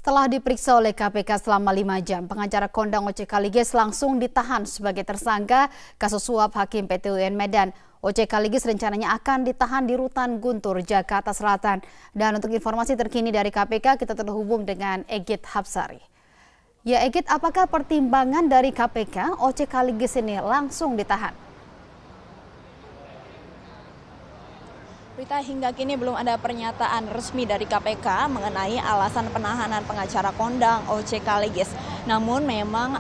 Setelah diperiksa oleh KPK selama 5 jam, pengacara kondang OC Kaliges langsung ditahan sebagai tersangka kasus suap Hakim PT UN Medan. OC Kaliges rencananya akan ditahan di Rutan Guntur, Jakarta Selatan. Dan untuk informasi terkini dari KPK, kita terhubung dengan Egit Hapsari. Ya Egit, apakah pertimbangan dari KPK OC Kaliges ini langsung ditahan? Rita, hingga kini belum ada pernyataan resmi dari KPK mengenai alasan penahanan pengacara kondang OC Kaliges. Namun memang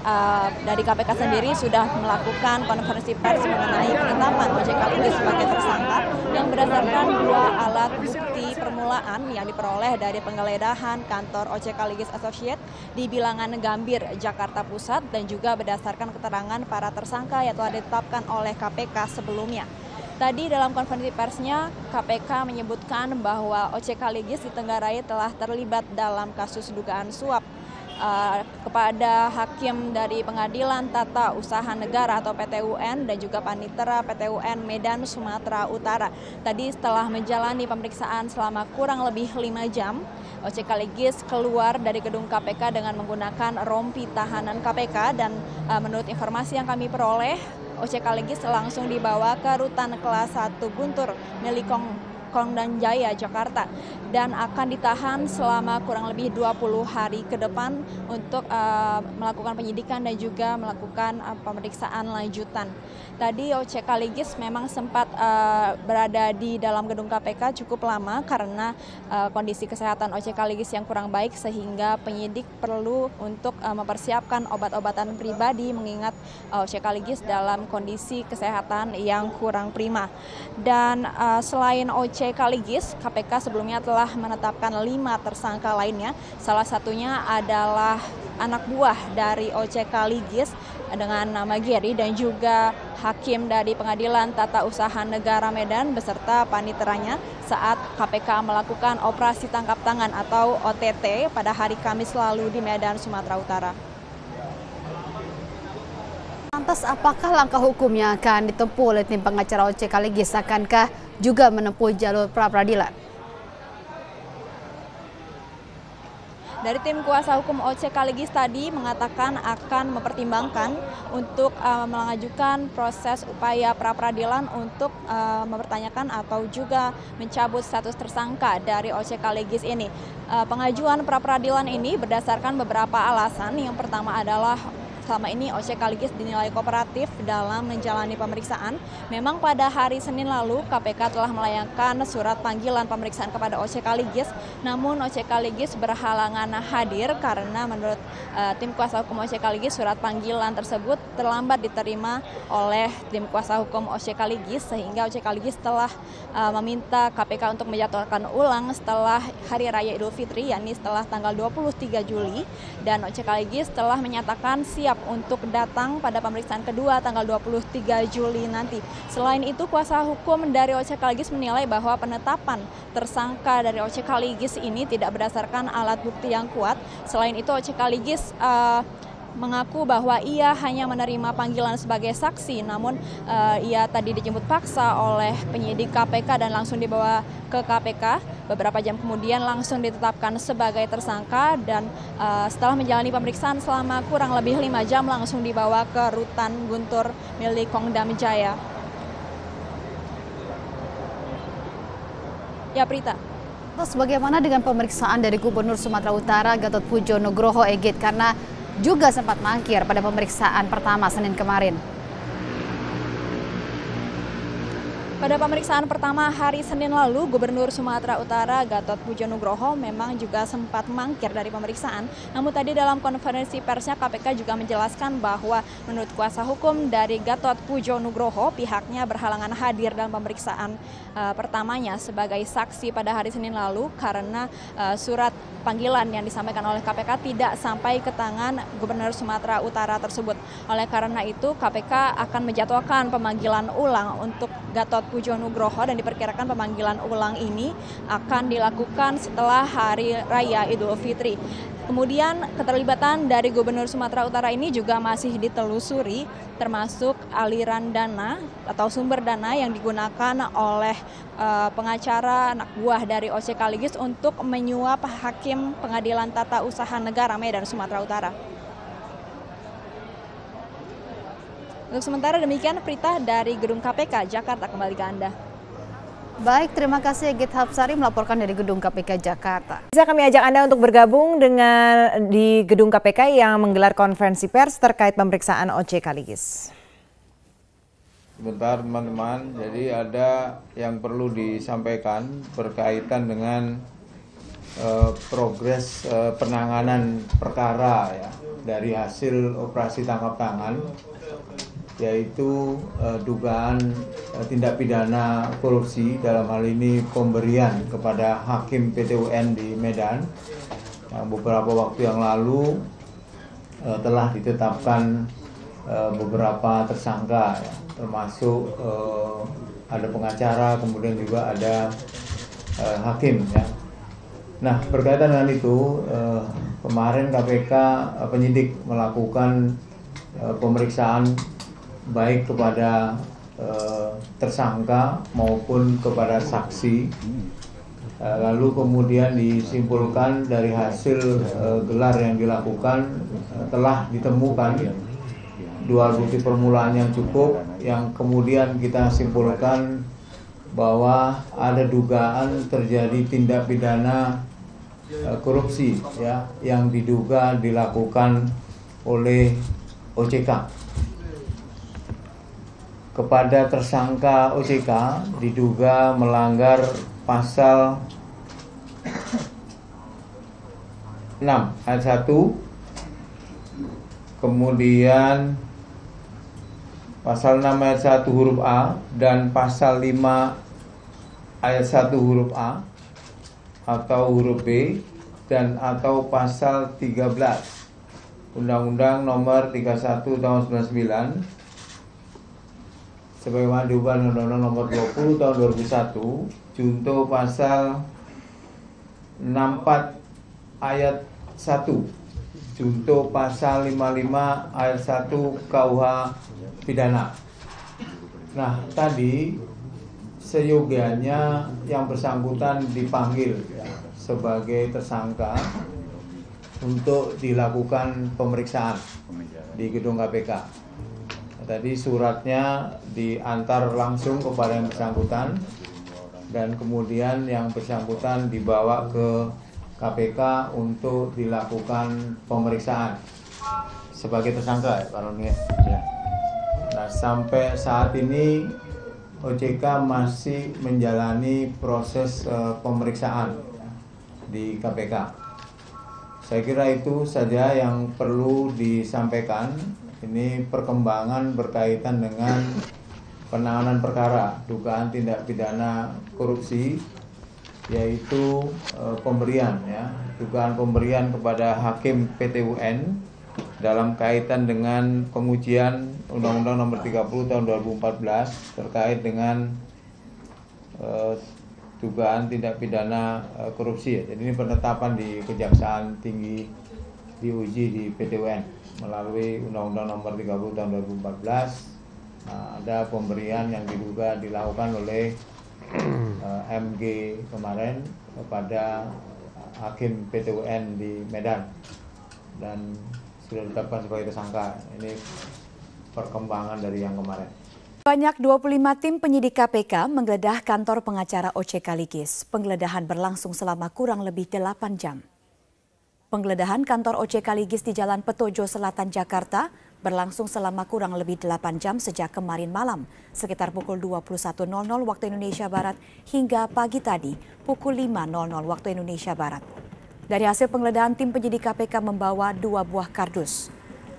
dari KPK sendiri sudah melakukan konferensi pers mengenai penetapan OC Kaliges sebagai tersangka yang berdasarkan 2 alat bukti permulaan yang diperoleh dari penggeledahan kantor OC Kaliges Associates di Bilangan Gambir, Jakarta Pusat, dan juga berdasarkan keterangan para tersangka yang telah ditetapkan oleh KPK sebelumnya. Tadi dalam konferensi persnya, KPK menyebutkan bahwa OC Kaliges di Tenggarai telah terlibat dalam kasus dugaan suap kepada hakim dari Pengadilan Tata Usaha Negara atau PT UN dan juga Panitera PT UN Medan, Sumatera Utara. Tadi setelah menjalani pemeriksaan selama kurang lebih 5 jam, OC Kaliges keluar dari gedung KPK dengan menggunakan rompi tahanan KPK dan menurut informasi yang kami peroleh, OC Kaliges langsung dibawa ke Rutan Kelas 1 Guntur milik Kondang Jaya, Jakarta, dan akan ditahan selama kurang lebih 20 hari ke depan untuk melakukan penyidikan dan juga melakukan pemeriksaan lanjutan. Tadi OC Kaliges memang sempat berada di dalam gedung KPK cukup lama karena kondisi kesehatan OC Kaliges yang kurang baik sehingga penyidik perlu untuk mempersiapkan obat-obatan pribadi mengingat OC Kaliges dalam kondisi kesehatan yang kurang prima. Dan selain OC Kaliges, KPK sebelumnya telah menetapkan 5 tersangka lainnya. Salah satunya adalah anak buah dari OC Kaliges dengan nama Gary dan juga hakim dari Pengadilan Tata Usaha Negara Medan beserta paniteranya saat KPK melakukan operasi tangkap tangan atau OTT pada hari Kamis lalu di Medan, Sumatera Utara. Lantas apakah langkah hukum yang akan ditempuh oleh tim pengacara OC Kaliges? Akankah juga menempuh jalur pra-peradilan? Dari tim kuasa hukum OC Kaliges tadi mengatakan akan mempertimbangkan untuk mengajukan proses upaya pra-peradilan untuk mempertanyakan atau juga mencabut status tersangka dari OC Kaliges ini. Pengajuan pra-peradilan ini berdasarkan beberapa alasan. Yang pertama adalah selama ini OC Kaliges dinilai kooperatif dalam menjalani pemeriksaan. Memang pada hari Senin lalu KPK telah melayangkan surat panggilan pemeriksaan kepada OC Kaliges, namun OC Kaliges berhalangan hadir karena menurut tim kuasa hukum OC Kaliges surat panggilan tersebut terlambat diterima oleh tim kuasa hukum OC Kaliges sehingga OC Kaliges telah meminta KPK untuk menjadwalkan ulang setelah Hari Raya Idul Fitri, yakni setelah tanggal 23 Juli, dan OC Kaliges telah menyatakan siap untuk datang pada pemeriksaan kedua tanggal 23 Juli nanti. Selain itu, kuasa hukum dari OC Kaliges menilai bahwa penetapan tersangka dari OC Kaliges ini tidak berdasarkan alat bukti yang kuat. Selain itu, OC Kaliges mengaku bahwa ia hanya menerima panggilan sebagai saksi, namun ia tadi dijemput paksa oleh penyidik KPK dan langsung dibawa ke KPK. Beberapa jam kemudian langsung ditetapkan sebagai tersangka dan setelah menjalani pemeriksaan selama kurang lebih 5 jam langsung dibawa ke Rutan Guntur milik Kondam Jaya. Ya, Prita. Terus bagaimana dengan pemeriksaan dari Gubernur Sumatera Utara Gatot Pujo Nugroho, Egit, karena juga sempat mangkir pada pemeriksaan pertama Senin kemarin? Pada pemeriksaan pertama hari Senin lalu, Gubernur Sumatera Utara Gatot Pujo Nugroho memang juga sempat mangkir dari pemeriksaan. Namun tadi dalam konferensi persnya KPK juga menjelaskan bahwa menurut kuasa hukum dari Gatot Pujo Nugroho, pihaknya berhalangan hadir dalam pemeriksaan pertamanya sebagai saksi pada hari Senin lalu karena surat panggilan yang disampaikan oleh KPK tidak sampai ke tangan Gubernur Sumatera Utara tersebut. Oleh karena itu, KPK akan menjadwalkan pemanggilan ulang untuk Gatot Pujo Nugroho dan diperkirakan pemanggilan ulang ini akan dilakukan setelah Hari Raya Idul Fitri. Kemudian keterlibatan dari Gubernur Sumatera Utara ini juga masih ditelusuri, termasuk aliran dana atau sumber dana yang digunakan oleh pengacara anak buah dari OC Kaligis untuk menyuap Hakim Pengadilan Tata Usaha Negara Medan, Sumatera Utara. Untuk sementara demikian Prita dari Gedung KPK Jakarta, kembali ke Anda. Baik, terima kasih Egit Hapsari melaporkan dari Gedung KPK Jakarta. Bisa kami ajak Anda untuk bergabung di Gedung KPK yang menggelar konferensi pers terkait pemeriksaan OC Kaligis. Sebentar teman-teman, jadi ada yang perlu disampaikan berkaitan dengan progres penanganan perkara ya, dari hasil operasi tangkap tangan, yaitu dugaan tindak pidana korupsi, dalam hal ini pemberian kepada Hakim PT UN di Medan yang beberapa waktu yang lalu telah ditetapkan beberapa tersangka ya, termasuk ada pengacara, kemudian juga ada hakim ya. Nah, berkaitan dengan itu kemarin KPK penyidik melakukan pemeriksaan baik kepada tersangka maupun kepada saksi, lalu kemudian disimpulkan dari hasil gelar yang dilakukan telah ditemukan dua bukti permulaan yang cukup, yang kemudian kita simpulkan bahwa ada dugaan terjadi tindak pidana korupsi ya, yang diduga dilakukan oleh OCK. Kepada tersangka OCK diduga melanggar pasal 6 ayat 1, kemudian pasal 6 ayat 1 huruf A dan pasal 5 ayat 1 huruf A atau huruf B dan atau pasal 13 Undang-Undang Nomor 31 Tahun 99 sebagaimana diubah Undang-Undang Nomor 20 Tahun 2001 junto pasal 64 ayat 1 junto pasal 55 ayat 1 KUH pidana. Nah, tadi seyogianya yang bersangkutan dipanggil ya, sebagai tersangka untuk dilakukan pemeriksaan di gedung KPK. Tadi suratnya diantar langsung kepada yang bersangkutan dan kemudian yang bersangkutan dibawa ke KPK untuk dilakukan pemeriksaan sebagai tersangka ya Pak Roni. Ya. Nah, sampai saat ini OJK masih menjalani proses pemeriksaan ya, di KPK. Saya kira itu saja yang perlu disampaikan. Ini perkembangan berkaitan dengan penanganan perkara dugaan tindak pidana korupsi, yaitu pemberian ya, dugaan pemberian kepada Hakim PT UN dalam kaitan dengan pengujian Undang-Undang Nomor 30 Tahun 2014 terkait dengan dugaan tindak pidana korupsi. Jadi ini penetapan di Kejaksaan Tinggi diuji di PT UN melalui Undang-Undang Nomor 30 Tahun 2014. Nah, ada pemberian yang diduga dilakukan oleh MG kemarin kepada Hakim PT UN di Medan dan sudah ditetapkan sebagai tersangka. Ini perkembangan dari yang kemarin. Banyak 25 tim penyidik KPK menggeledah kantor pengacara OC Kaligis. Penggeledahan berlangsung selama kurang lebih 8 jam. Penggeledahan kantor OC Kaligis di Jalan Petojo Selatan, Jakarta berlangsung selama kurang lebih 8 jam sejak kemarin malam, sekitar pukul 21.00 waktu Indonesia Barat hingga pagi tadi pukul 5.00 waktu Indonesia Barat. Dari hasil penggeledahan, tim penyidik KPK membawa 2 buah kardus.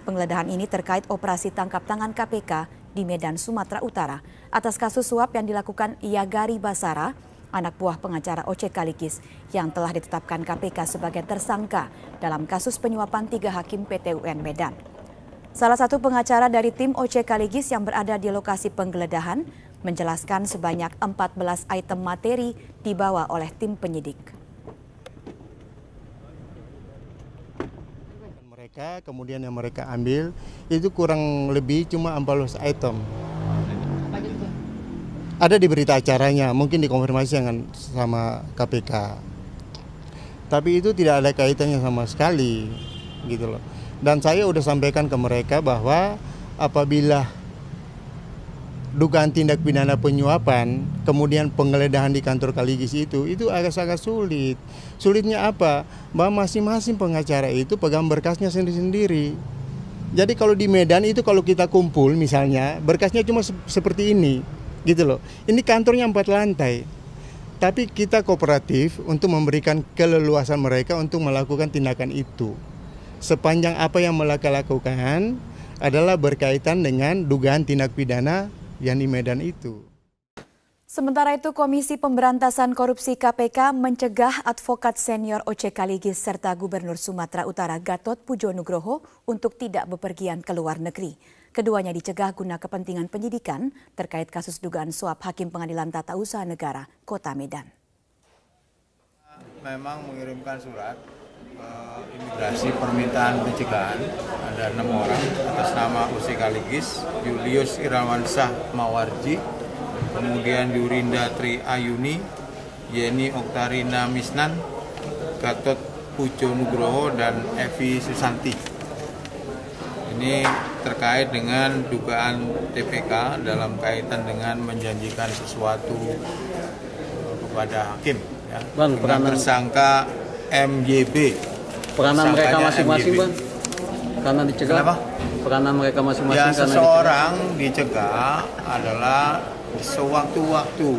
Penggeledahan ini terkait operasi tangkap tangan KPK di Medan, Sumatera Utara atas kasus suap yang dilakukan Yagari Basara, anak buah pengacara OC Kaligis yang telah ditetapkan KPK sebagai tersangka dalam kasus penyuapan 3 hakim PT UN Medan. Salah satu pengacara dari tim OC Kaligis yang berada di lokasi penggeledahan menjelaskan sebanyak 14 item materi dibawa oleh tim penyidik. KPK, kemudian yang mereka ambil itu kurang lebih cuma 14 item. Ada di berita acaranya, mungkin dikonfirmasi dengan sama KPK. Tapi itu tidak ada kaitannya sama sekali, gitu loh. Dan saya udah sampaikan ke mereka bahwa apabila dugaan tindak pidana penyuapan, kemudian penggeledahan di kantor Kaligis itu agak sangat sulit. Sulitnya apa? Bahwa masing-masing pengacara itu pegang berkasnya sendiri-sendiri. Jadi kalau di Medan itu kalau kita kumpul misalnya, berkasnya cuma seperti ini, gitu loh. Ini kantornya 4 lantai. Tapi kita kooperatif untuk memberikan keleluasan mereka untuk melakukan tindakan itu. Sepanjang apa yang mereka lakukan adalah berkaitan dengan dugaan tindak pidana yang di Medan itu. Sementara itu, Komisi Pemberantasan Korupsi KPK mencegah advokat senior OC Kaligis serta Gubernur Sumatera Utara Gatot Pujo Nugroho untuk tidak bepergian ke luar negeri. Keduanya dicegah guna kepentingan penyidikan terkait kasus dugaan suap Hakim Pengadilan Tata Usaha Negara Kota Medan. Memang mengirimkan surat imigrasi permintaan pencegahan, ada 6 orang atas nama OC Kaligis, Julius Irawansyah Mawarji, kemudian Yurinda Tri Ayuni, Yeni Oktarina Misnan, Gatot Pujo Nugroho, dan Evi Susanti. Ini terkait dengan dugaan TPK dalam kaitan dengan menjanjikan sesuatu kepada hakim, ya, dengan tersangka MYB. Peranan mereka masing-masing, Bang, karena dicegah. Kenapa? Peranan mereka masing-masing. Ya, seseorang dicegah adalah sewaktu-waktu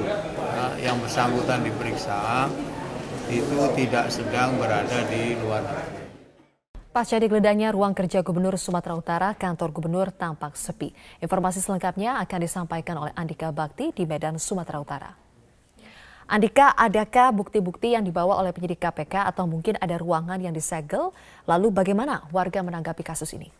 yang bersangkutan diperiksa itu tidak sedang berada di luar negeri. Pasca digeledah ruang kerja Gubernur Sumatera Utara, kantor gubernur tampak sepi. Informasi selengkapnya akan disampaikan oleh Andika Bakti di Medan, Sumatera Utara. Andika, adakah bukti-bukti yang dibawa oleh penyidik KPK atau mungkin ada ruangan yang disegel? Lalu bagaimana warga menanggapi kasus ini?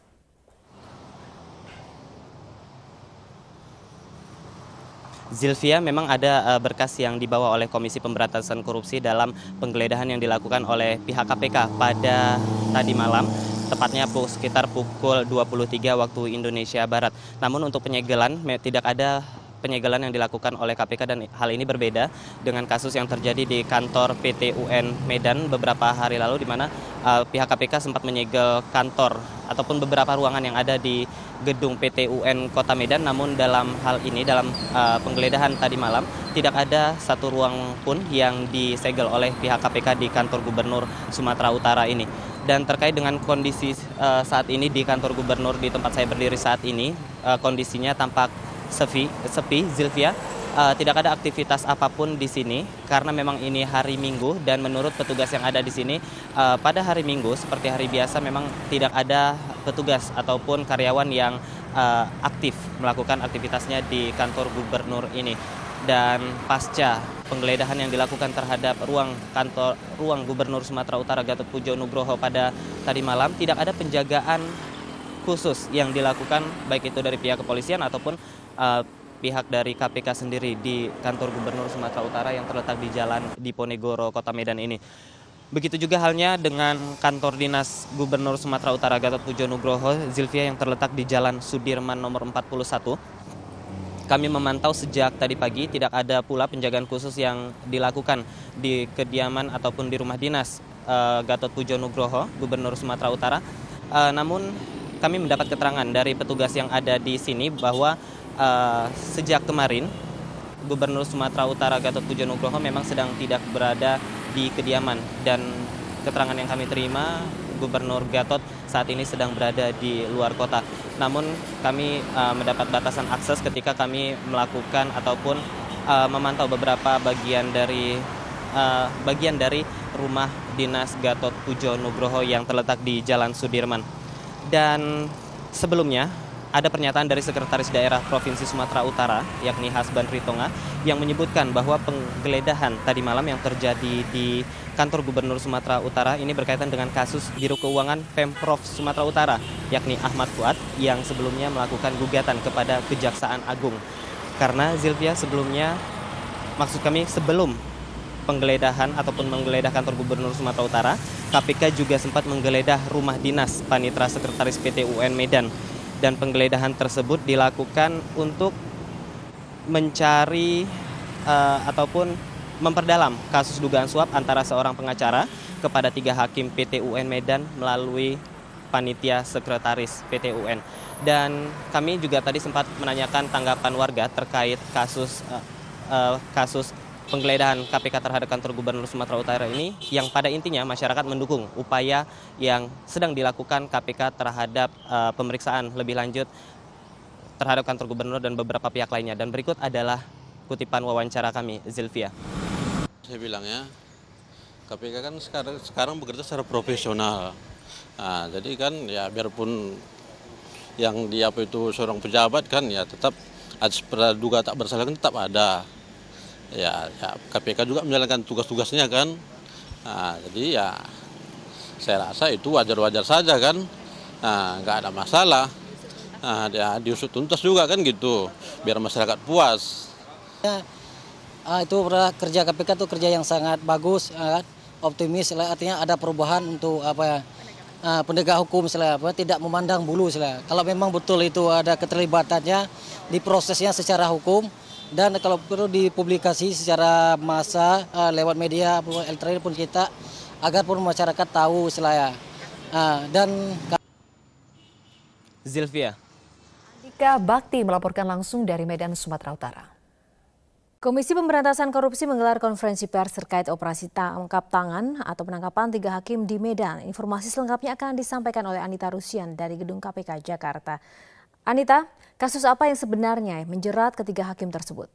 Zilvia, memang ada berkas yang dibawa oleh Komisi Pemberantasan Korupsi dalam penggeledahan yang dilakukan oleh pihak KPK pada tadi malam, tepatnya sekitar pukul 23 waktu Indonesia Barat. Namun untuk penyegelan tidak ada penyegelan yang dilakukan oleh KPK, dan hal ini berbeda dengan kasus yang terjadi di kantor PT UN Medan beberapa hari lalu, di mana pihak KPK sempat menyegel kantor ataupun beberapa ruangan yang ada di gedung PT UN Kota Medan. Namun dalam hal ini, dalam penggeledahan tadi malam, tidak ada satu ruang pun yang disegel oleh pihak KPK di kantor Gubernur Sumatera Utara ini. Dan terkait dengan kondisi saat ini di kantor Gubernur di tempat saya berdiri saat ini, kondisinya tampak sepi, Zilvia. Tidak ada aktivitas apapun di sini karena memang ini hari Minggu, dan menurut petugas yang ada di sini pada hari Minggu seperti hari biasa memang tidak ada petugas ataupun karyawan yang aktif melakukan aktivitasnya di kantor gubernur ini. Dan pasca penggeledahan yang dilakukan terhadap ruang Gubernur Sumatera Utara Gatot Pujo Nugroho pada tadi malam, tidak ada penjagaan khusus yang dilakukan baik itu dari pihak kepolisian ataupun pihak dari KPK sendiri di kantor Gubernur Sumatera Utara yang terletak di Jalan Diponegoro, Kota Medan ini. Begitu juga halnya dengan kantor dinas Gubernur Sumatera Utara Gatot Pujo Nugroho, Zilvia, yang terletak di Jalan Sudirman nomor 41. Kami memantau sejak tadi pagi tidak ada pula penjagaan khusus yang dilakukan di kediaman ataupun di rumah dinas Gatot Pujo Nugroho, Gubernur Sumatera Utara. Namun kami mendapat keterangan dari petugas yang ada di sini bahwa sejak kemarin Gubernur Sumatera Utara Gatot Pujo Nugroho memang sedang tidak berada di kediaman, dan keterangan yang kami terima Gubernur Gatot saat ini sedang berada di luar kota. Namun kami mendapat batasan akses ketika kami melakukan ataupun memantau beberapa bagian dari rumah dinas Gatot Pujo Nugroho yang terletak di Jalan Sudirman. Dan sebelumnya ada pernyataan dari Sekretaris Daerah Provinsi Sumatera Utara, yakni Hasban Ritonga, yang menyebutkan bahwa penggeledahan tadi malam yang terjadi di kantor Gubernur Sumatera Utara ini berkaitan dengan kasus Biro Keuangan Pemprov Sumatera Utara, yakni Ahmad Fuad, yang sebelumnya melakukan gugatan kepada Kejaksaan Agung. Karena Zilvia, sebelum penggeledahan ataupun menggeledah kantor Gubernur Sumatera Utara, KPK juga sempat menggeledah rumah dinas Panitera Sekretaris PT UN Medan. Dan penggeledahan tersebut dilakukan untuk mencari ataupun memperdalam kasus dugaan suap antara seorang pengacara kepada 3 hakim PT UN Medan melalui Panitia Sekretaris PT UN. Dan kami juga tadi sempat menanyakan tanggapan warga terkait kasus penggeledahan KPK terhadap kantor Gubernur Sumatera Utara ini, yang pada intinya masyarakat mendukung upaya yang sedang dilakukan KPK terhadap pemeriksaan lebih lanjut terhadap kantor Gubernur dan beberapa pihak lainnya. Dan berikut adalah kutipan wawancara kami, Zilvia. Saya bilangnya KPK kan sekarang bekerja secara profesional. Nah, jadi kan ya biarpun yang dia itu seorang pejabat kan ya tetap praduga tak bersalah kan tetap ada. Ya KPK juga menjalankan tugas-tugasnya kan. Nah, jadi ya saya rasa itu wajar-wajar saja kan. Nah, nggak ada masalah. Nah, dia diusut tuntas juga kan gitu, biar masyarakat puas. Ya, itu kerja KPK itu kerja yang sangat bagus, optimis, artinya ada perubahan untuk penegak hukum, tidak memandang bulu. Kalau memang betul itu ada keterlibatannya di prosesnya secara hukum, dan kalau perlu dipublikasi secara massa lewat media elektronik pun kita, agar pun masyarakat tahu dan Zilvia. Andika Bakti melaporkan langsung dari Medan, Sumatera Utara. Komisi Pemberantasan Korupsi menggelar konferensi pers terkait operasi tangkap tangan atau penangkapan 3 hakim di Medan. Informasi selengkapnya akan disampaikan oleh Anita Rusyan dari Gedung KPK Jakarta. Anita, kasus apa yang sebenarnya menjerat ketiga hakim tersebut?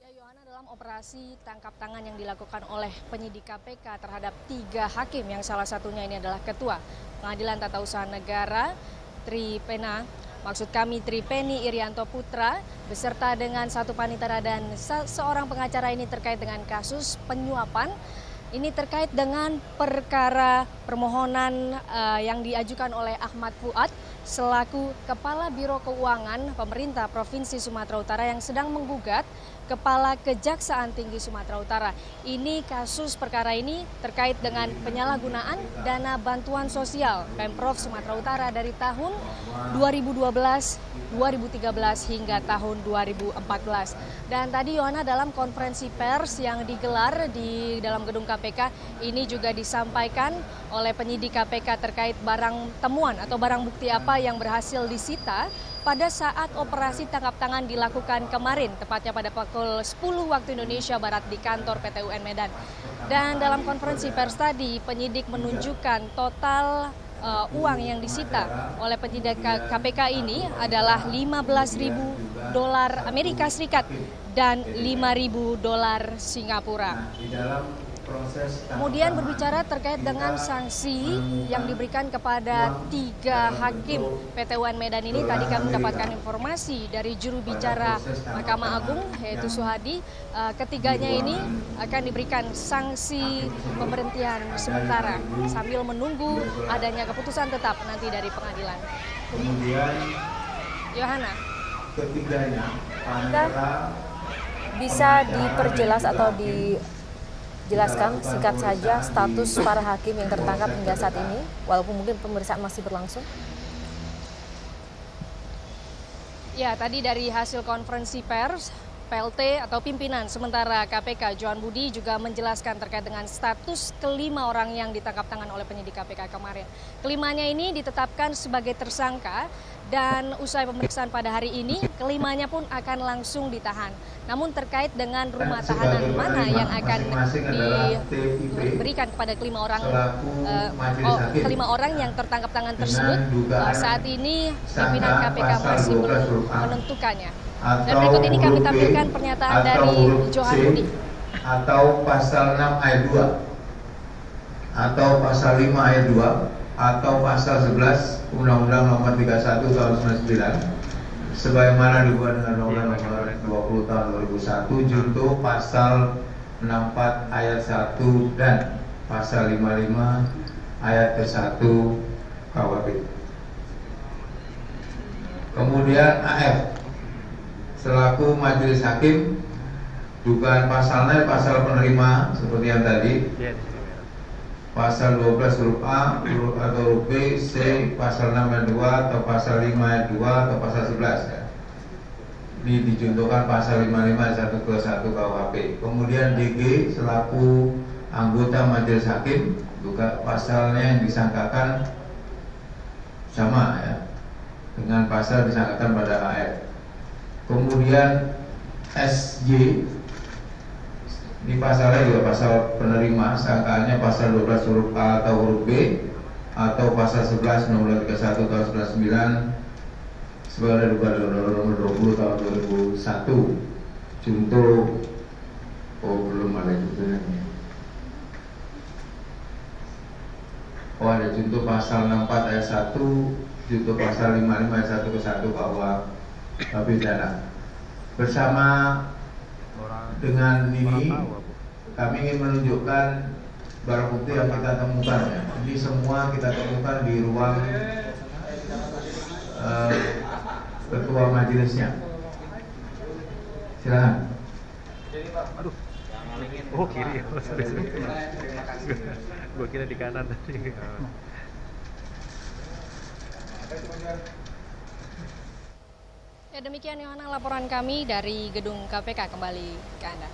Ya, Yohana, dalam operasi tangkap tangan yang dilakukan oleh penyidik KPK terhadap 3 hakim yang salah satunya ini adalah Ketua Pengadilan Tata Usaha Negara Tripeni Irianto Putra beserta dengan 1 panitera dan seorang pengacara ini terkait dengan kasus penyuapan. Ini terkait dengan perkara permohonan yang diajukan oleh Ahmad Fuad selaku Kepala Biro Keuangan Pemerintah Provinsi Sumatera Utara yang sedang menggugat Kepala Kejaksaan Tinggi Sumatera Utara. Ini kasus perkara ini terkait dengan penyalahgunaan dana bantuan sosial Pemprov Sumatera Utara dari tahun 2012, 2013 hingga tahun 2014. Dan tadi Yohana, dalam konferensi pers yang digelar di dalam gedung KPK ini juga disampaikan oleh penyidik KPK terkait barang temuan atau barang bukti apa yang berhasil disita pada saat operasi tangkap tangan dilakukan kemarin, tepatnya pada pukul 10 waktu Indonesia Barat di kantor PT UN Medan. Dan dalam konferensi pers tadi, penyidik menunjukkan total uang yang disita oleh penyidik KPK ini adalah $15.000 Amerika Serikat dan $5.000 Singapura. Kemudian berbicara terkait dengan sanksi yang diberikan kepada 3 hakim PT UN Medan ini, tadi kami mendapatkan informasi dari juru bicara Mahkamah Agung yaitu Suhadi, ketiganya ini akan diberikan sanksi pemberhentian sementara sambil menunggu adanya keputusan tetap nanti dari pengadilan. Kemudian Yohana, ketiganya bisa diperjelas atau dijelaskan singkat saja status para hakim yang tertangkap hingga saat ini, walaupun mungkin pemeriksaan masih berlangsung? Ya, tadi dari hasil konferensi pers, PLT atau pimpinan sementara KPK Johan Budi juga menjelaskan terkait dengan status kelima orang yang ditangkap tangan oleh penyidik KPK kemarin. Kelimanya ini ditetapkan sebagai tersangka dan usai pemeriksaan pada hari ini, kelimanya pun akan langsung ditahan. Namun terkait dengan rumah tahanan mana yang akan diberikan kepada kelima orang yang tertangkap tangan tersebut, saat ini pimpinan KPK masih belum menentukannya. Dan berikut ini kami tampilkan pernyataan dari Johan Budi. Atau pasal 6 ayat 2, atau pasal 5 ayat 2, atau pasal 11 Undang-Undang Nomor 31 Tahun 99, sebagaimana dibuat dengan Undang-Undang Nomor 20 Tahun 2001 junto pasal 64 ayat 1 dan pasal 55 ayat 1 KUHP. Kemudian AF selaku majelis hakim Dugaan pasalnya pasal penerima seperti yang tadi. Pasal 12 huruf A atau huruf B, C, pasal 6 ayat 2 atau pasal 5 ayat 2 atau pasal 11 ya. Ini dicontohkan pasal 55 ayat 1 ke 1 KUHP. Kemudian DG selaku anggota majelis hakim juga pasalnya yang disangkakan sama ya dengan pasal disangkakan pada AF. Kemudian SJ ini pasalnya juga pasal penerima, sangkaannya pasal 12 huruf A atau huruf B atau pasal 11 nomor 31 tahun 99 sebagai nomor 20 tahun 2001. Contoh, belum ada contohnya. Ada contoh pasal 64 ayat 1, contoh pasal 55 ayat 1 ke 1 KUH pidana. Bersama dengan ini kami ingin menunjukkan barang bukti yang kita temukan ya. Ini semua kita temukan di ruang ketua majelisnya. Silakan. Oh kiri, gue kira di kanan tadi. Ya demikian Yohana laporan kami dari gedung KPK, kembali ke Anda.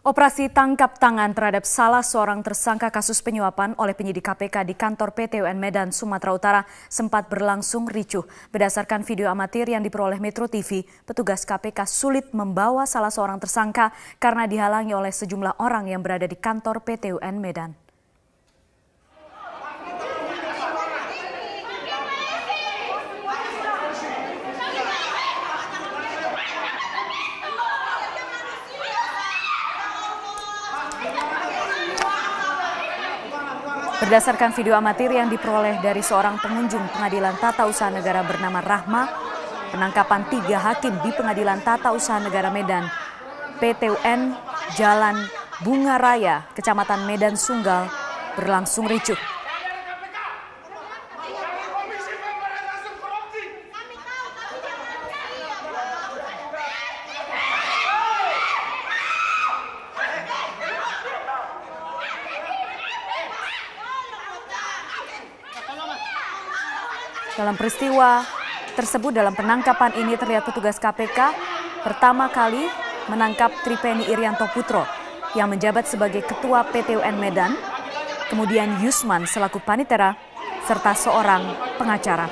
Operasi tangkap tangan terhadap salah seorang tersangka kasus penyuapan oleh penyidik KPK di kantor PT UN Medan, Sumatera Utara sempat berlangsung ricuh. Berdasarkan video amatir yang diperoleh Metro TV, petugas KPK sulit membawa salah seorang tersangka karena dihalangi oleh sejumlah orang yang berada di kantor PT UN Medan. Berdasarkan video amatir yang diperoleh dari seorang pengunjung Pengadilan Tata Usaha Negara bernama Rahma, penangkapan 3 hakim di Pengadilan Tata Usaha Negara Medan, PT UN Jalan Bunga Raya, Kecamatan Medan Sunggal, berlangsung ricuh. Dalam peristiwa tersebut, dalam penangkapan ini terlihat petugas KPK pertama kali menangkap Tripeni Irianto Putro yang menjabat sebagai Ketua PT UN Medan, kemudian Yusman selaku panitera, serta seorang pengacara.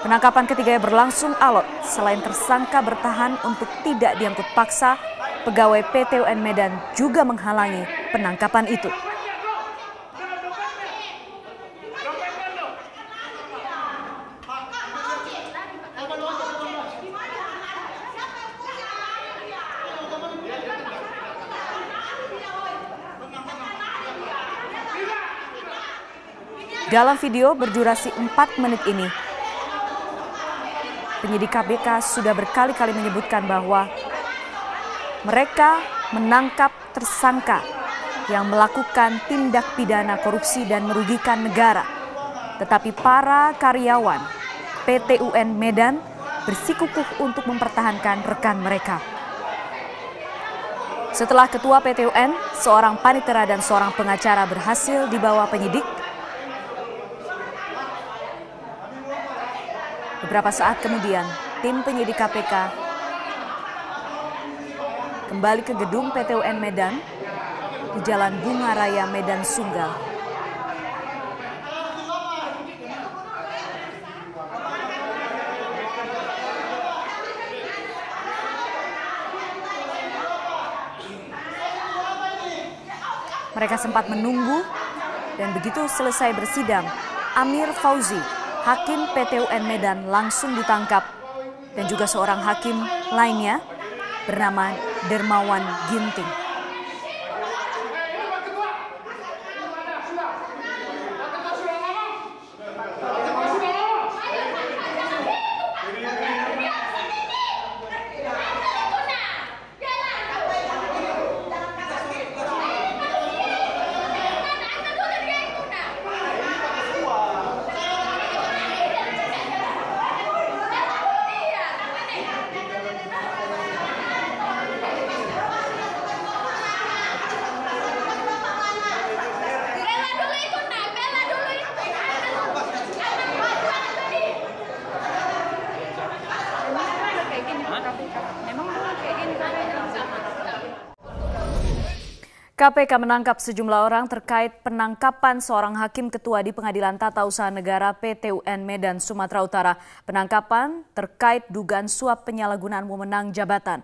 Penangkapan ketiganya berlangsung alot. Selain tersangka bertahan untuk tidak diangkut paksa, pegawai PT UN Medan juga menghalangi penangkapan itu. Dalam video berdurasi 4 menit ini, penyidik KPK sudah berkali-kali menyebutkan bahwa mereka menangkap tersangka yang melakukan tindak pidana korupsi dan merugikan negara. Tetapi para karyawan PT UN Medan bersikukuh untuk mempertahankan rekan mereka. Setelah Ketua PT UN, seorang panitera dan seorang pengacara berhasil dibawa penyidik, beberapa saat kemudian, tim penyidik KPK kembali ke gedung PT UN Medan di Jalan Bunga Raya, Medan Sunggal. Mereka sempat menunggu dan begitu selesai bersidang, Amir Fauzi, hakim PT UN Medan, langsung ditangkap, dan juga seorang hakim lainnya bernama Dermawan Ginting. KPK menangkap sejumlah orang terkait penangkapan seorang hakim ketua di Pengadilan Tata Usaha Negara PT-UN Medan, Sumatera Utara. Penangkapan terkait dugaan suap penyalahgunaan wewenang jabatan.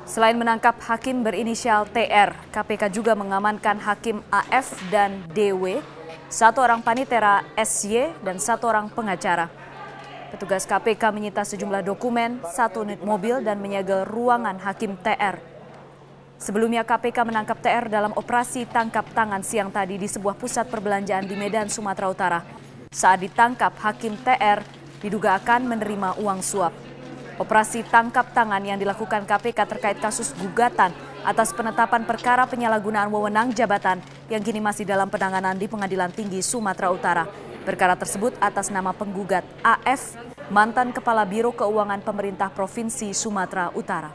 Selain menangkap hakim berinisial TR, KPK juga mengamankan hakim AF dan DW, satu orang panitera SY, dan satu orang pengacara. Petugas KPK menyita sejumlah dokumen, 1 unit mobil, dan menyegel ruangan hakim TR. Sebelumnya KPK menangkap TR dalam operasi tangkap tangan siang tadi di sebuah pusat perbelanjaan di Medan, Sumatera Utara. Saat ditangkap, hakim TR diduga akan menerima uang suap. Operasi tangkap tangan yang dilakukan KPK terkait kasus gugatan atas penetapan perkara penyalahgunaan wewenang jabatan yang kini masih dalam penanganan di Pengadilan Tinggi Sumatera Utara. Perkara tersebut atas nama penggugat AF, mantan Kepala Biro Keuangan Pemerintah Provinsi Sumatera Utara.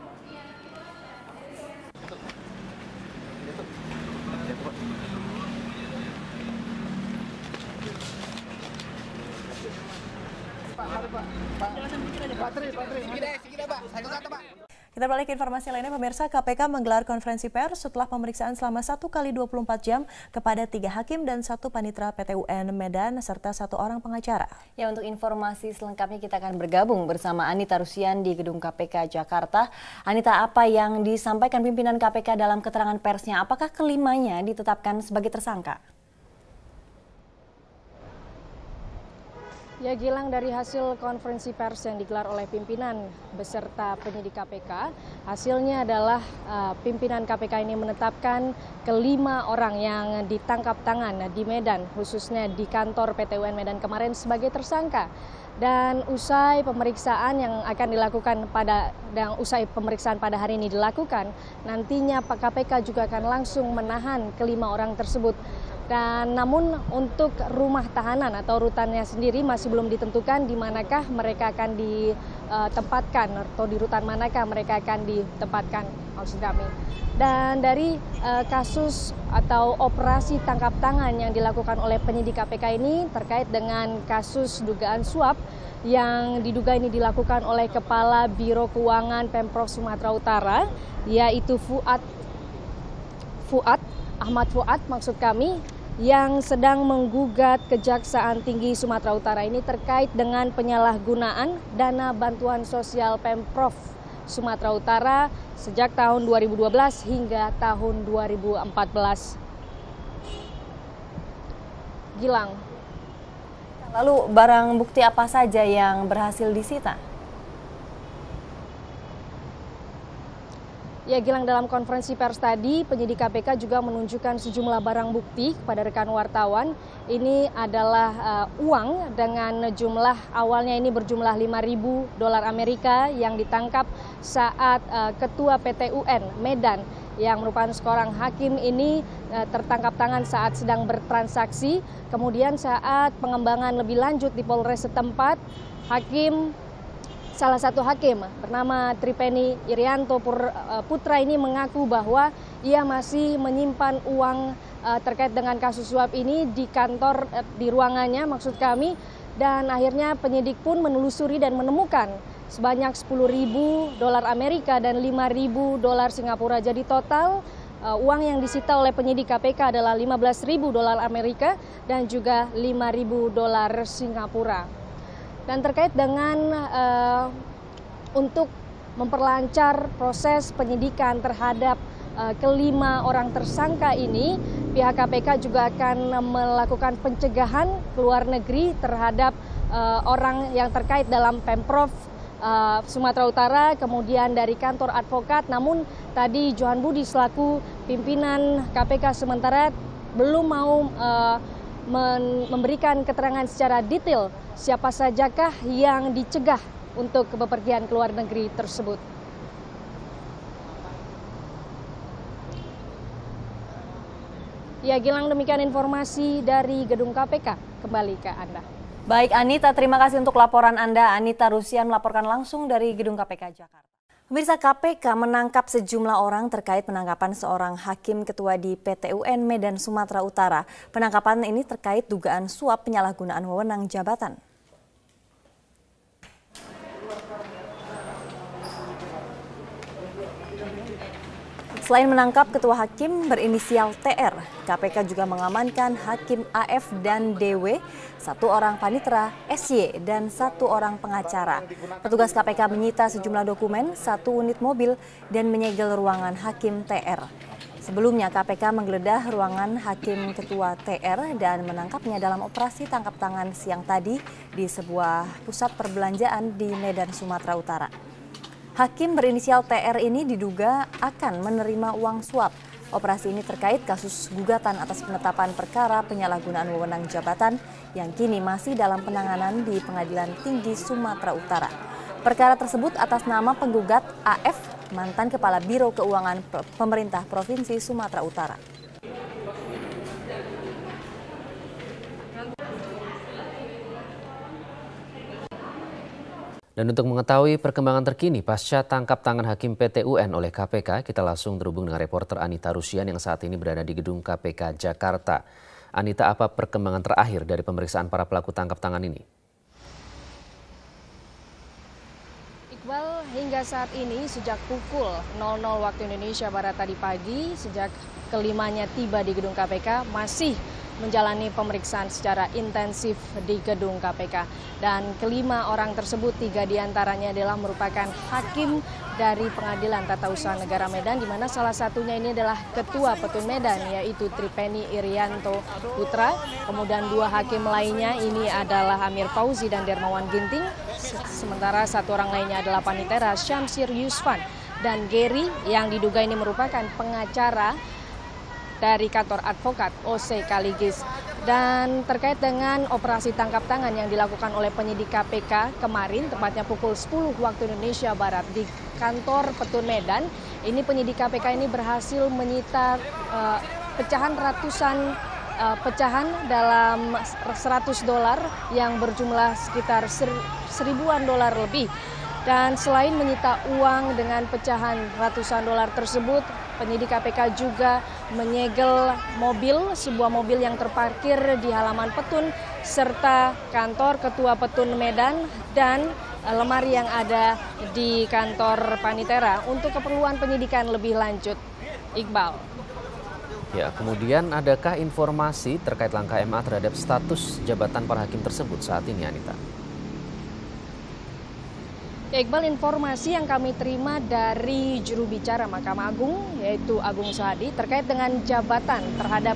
Kita balik ke informasi lainnya, pemirsa. KPK menggelar konferensi pers setelah pemeriksaan selama 1 kali 24 jam kepada 3 hakim dan 1 panitera PT-UN Medan serta 1 orang pengacara. Ya, untuk informasi selengkapnya kita akan bergabung bersama Anita Rusian di Gedung KPK Jakarta. Anita, apa yang disampaikan pimpinan KPK dalam keterangan persnya? Apakah kelimanya ditetapkan sebagai tersangka? Ya, Gilang, dari hasil konferensi pers yang digelar oleh pimpinan beserta penyidik KPK, hasilnya adalah pimpinan KPK ini menetapkan kelima orang yang ditangkap tangan di Medan, khususnya di kantor PT-UN Medan kemarin sebagai tersangka. Dan usai pemeriksaan yang akan dilakukan usai pemeriksaan pada hari ini dilakukan, nantinya KPK juga akan langsung menahan kelima orang tersebut. Dan namun untuk rumah tahanan atau rutannya sendiri masih belum ditentukan di manakah mereka akan ditempatkan atau di rutan manakah mereka akan ditempatkan, maksud kami. Dan dari kasus atau operasi tangkap tangan yang dilakukan oleh penyidik KPK ini terkait dengan kasus dugaan suap yang diduga ini dilakukan oleh Kepala Biro Keuangan Pemprov Sumatera Utara, yaitu Ahmad Fuad maksud kami, yang sedang menggugat Kejaksaan Tinggi Sumatera Utara ini terkait dengan penyalahgunaan dana bantuan sosial Pemprov Sumatera Utara sejak tahun 2012 hingga tahun 2014. Gilang. Lalu barang bukti apa saja yang berhasil disita? Ya, Gilang, dalam konferensi pers tadi penyidik KPK juga menunjukkan sejumlah barang bukti kepada rekan wartawan. Ini adalah uang dengan jumlah awalnya ini berjumlah $5.000 Amerika yang ditangkap saat Ketua PT-UN Medan yang merupakan seorang hakim ini tertangkap tangan saat sedang bertransaksi. Kemudian saat pengembangan lebih lanjut di Polres setempat, salah satu hakim bernama Tripeni Irianto Putra ini mengaku bahwa ia masih menyimpan uang terkait dengan kasus suap ini di kantor, di ruangannya maksud kami, dan akhirnya penyidik pun menelusuri dan menemukan sebanyak $10.000 Amerika dan $5.000 Singapura. Jadi total uang yang disita oleh penyidik KPK adalah $15.000 Amerika dan juga $5.000 Singapura. Dan terkait dengan untuk memperlancar proses penyidikan terhadap kelima orang tersangka ini, pihak KPK juga akan melakukan pencegahan ke luar negeri terhadap orang yang terkait dalam Pemprov Sumatera Utara, kemudian dari kantor advokat. Namun tadi Johan Budi selaku pimpinan KPK sementara belum mau memberikan keterangan secara detail siapa sajakah yang dicegah untuk bepergian ke luar negeri tersebut. Ya, Gilang, demikian informasi dari Gedung KPK. Kembali ke Anda. Baik, Anita, terima kasih untuk laporan Anda. Anita Rusian melaporkan langsung dari Gedung KPK Jakarta. Pemirsa, KPK menangkap sejumlah orang terkait penangkapan seorang hakim ketua di PT-UN Medan, Sumatera Utara. Penangkapan ini terkait dugaan suap penyalahgunaan wewenang jabatan. Selain menangkap Ketua Hakim berinisial TR, KPK juga mengamankan Hakim AF dan DW, 1 orang panitera, SY, dan 1 orang pengacara. Petugas KPK menyita sejumlah dokumen, 1 unit mobil, dan menyegel ruangan Hakim TR. Sebelumnya KPK menggeledah ruangan Hakim Ketua TR dan menangkapnya dalam operasi tangkap tangan siang tadi di sebuah pusat perbelanjaan di Medan, Sumatera Utara. Hakim berinisial TR ini diduga akan menerima uang suap. Operasi ini terkait kasus gugatan atas penetapan perkara penyalahgunaan wewenang jabatan yang kini masih dalam penanganan di Pengadilan Tinggi Sumatera Utara. Perkara tersebut atas nama penggugat AF, mantan Kepala Biro Keuangan Pemerintah Provinsi Sumatera Utara. Dan untuk mengetahui perkembangan terkini pasca tangkap tangan Hakim PT UN oleh KPK, kita langsung terhubung dengan reporter Anita Rusian yang saat ini berada di gedung KPK Jakarta. Anita, apa perkembangan terakhir dari pemeriksaan para pelaku tangkap tangan ini? Iqbal, hingga saat ini sejak pukul 00 waktu Indonesia Barat tadi pagi, sejak kelimanya tiba di gedung KPK, masih menjalani pemeriksaan secara intensif di gedung KPK. Dan kelima orang tersebut, 3 diantaranya adalah merupakan hakim dari Pengadilan Tata Usaha Negara Medan, di mana salah satunya ini adalah Ketua Petun Medan, yaitu Tripeni Irianto Putra. Kemudian 2 hakim lainnya ini adalah Amir Fauzi dan Dermawan Ginting. Sementara 1 orang lainnya adalah Panitera Syamsir Yusfan dan Gary yang diduga ini merupakan pengacara dari kantor advokat OC Kaligis. Dan terkait dengan operasi tangkap tangan yang dilakukan oleh penyidik KPK kemarin, tepatnya pukul 10 waktu Indonesia Barat di kantor Petun Medan, ini penyidik KPK ini berhasil menyita pecahan ratusan pecahan dalam $100 yang berjumlah sekitar $1.000-an lebih. Dan selain menyita uang dengan pecahan ratusan dolar tersebut, penyidik KPK juga menyegel mobil, sebuah mobil yang terparkir di halaman Petun, serta kantor Ketua Petun Medan dan lemari yang ada di kantor Panitera untuk keperluan penyidikan lebih lanjut. Iqbal. Ya, kemudian adakah informasi terkait langkah MA terhadap status jabatan para hakim tersebut saat ini, Anita? Ya, Iqbal, informasi yang kami terima dari juru bicara Mahkamah Agung, yaitu Agung Suhadi, terkait dengan jabatan terhadap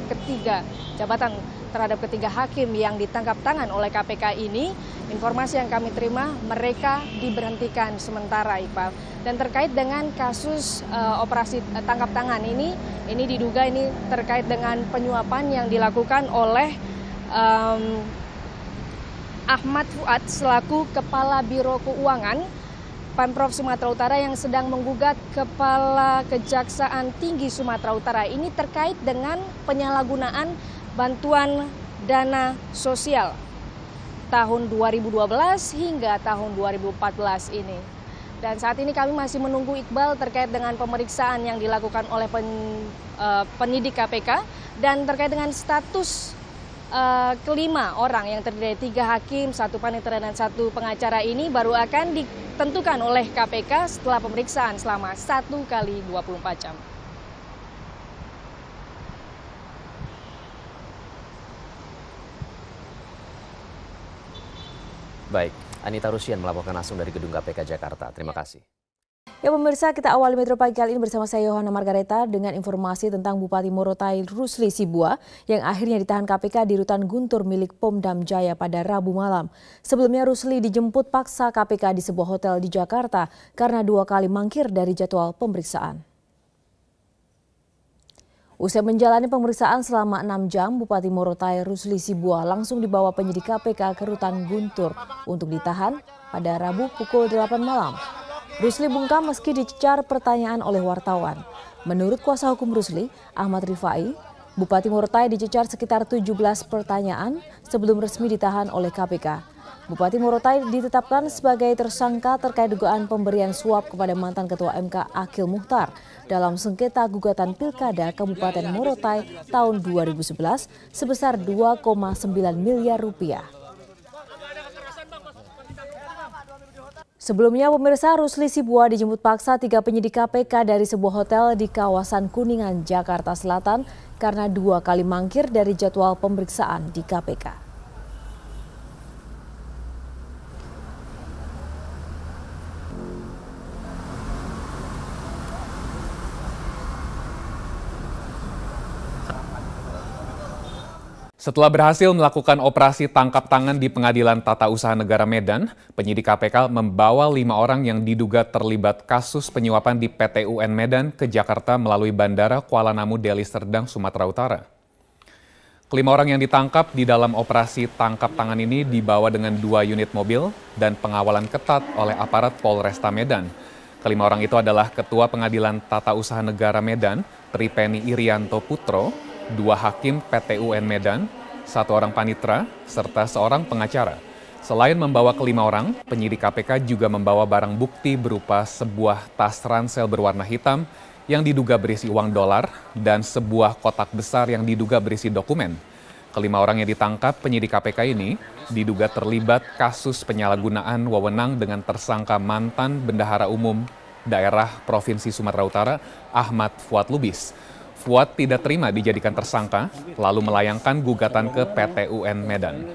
ketiga hakim yang ditangkap tangan oleh KPK ini, informasi yang kami terima mereka diberhentikan sementara, Iqbal. Dan terkait dengan kasus operasi tangkap tangan ini diduga ini terkait dengan penyuapan yang dilakukan oleh Ahmad Fuad selaku Kepala Biro Keuangan Pemprov Sumatera Utara yang sedang menggugat Kepala Kejaksaan Tinggi Sumatera Utara. Ini terkait dengan penyalahgunaan bantuan dana sosial tahun 2012 hingga tahun 2014 ini. Dan saat ini kami masih menunggu, Iqbal, terkait dengan pemeriksaan yang dilakukan oleh penyidik KPK dan terkait dengan status kelima orang yang terdiri dari 3 hakim, 1 panitera dan 1 pengacara ini baru akan ditentukan oleh KPK setelah pemeriksaan selama 1 kali 24 jam. Baik, Anita Rusian melaporkan langsung dari gedung KPK Jakarta. Terima kasih. Ya pemirsa, kita awali Metro Pagi kali ini bersama saya Yohana Margareta dengan informasi tentang Bupati Morotai Rusli Sibua yang akhirnya ditahan KPK di rutan Guntur milik Pomdam Jaya pada Rabu malam. Sebelumnya Rusli dijemput paksa KPK di sebuah hotel di Jakarta karena 2 kali mangkir dari jadwal pemeriksaan. Usai menjalani pemeriksaan selama 6 jam, Bupati Morotai Rusli Sibua langsung dibawa penyidik KPK ke rutan Guntur untuk ditahan pada Rabu pukul 8 malam. Rusli bungkam meski dicecar pertanyaan oleh wartawan. Menurut kuasa hukum Rusli, Ahmad Rifai, Bupati Morotai dicecar sekitar 17 pertanyaan sebelum resmi ditahan oleh KPK. Bupati Morotai ditetapkan sebagai tersangka terkait dugaan pemberian suap kepada mantan Ketua MK Akil Muhtar dalam sengketa gugatan Pilkada Kabupaten Morotai tahun 2011 sebesar 2,9 miliar rupiah. Sebelumnya, pemirsa, Rusli Sibua dijemput paksa 3 penyidik KPK dari sebuah hotel di kawasan Kuningan, Jakarta Selatan karena 2 kali mangkir dari jadwal pemeriksaan di KPK. Setelah berhasil melakukan operasi tangkap tangan di Pengadilan Tata Usaha Negara Medan, penyidik KPK membawa 5 orang yang diduga terlibat kasus penyuapan di PT UN Medan ke Jakarta melalui Bandara Kuala Namu Deli Serdang, Sumatera Utara. Kelima orang yang ditangkap di dalam operasi tangkap tangan ini dibawa dengan 2 unit mobil dan pengawalan ketat oleh aparat Polresta Medan. Kelima orang itu adalah Ketua Pengadilan Tata Usaha Negara Medan, Tripeni Irianto Putro, 2 hakim PT UN Medan, 1 orang panitra, serta seorang pengacara. Selain membawa kelima orang, penyidik KPK juga membawa barang bukti berupa sebuah tas ransel berwarna hitam yang diduga berisi uang dolar dan sebuah kotak besar yang diduga berisi dokumen. Kelima orang yang ditangkap penyidik KPK ini diduga terlibat kasus penyalahgunaan wewenang dengan tersangka mantan Bendahara Umum Daerah Provinsi Sumatera Utara, Ahmad Fuad Lubis. Fuad tidak terima dijadikan tersangka, lalu melayangkan gugatan ke PT UN Medan.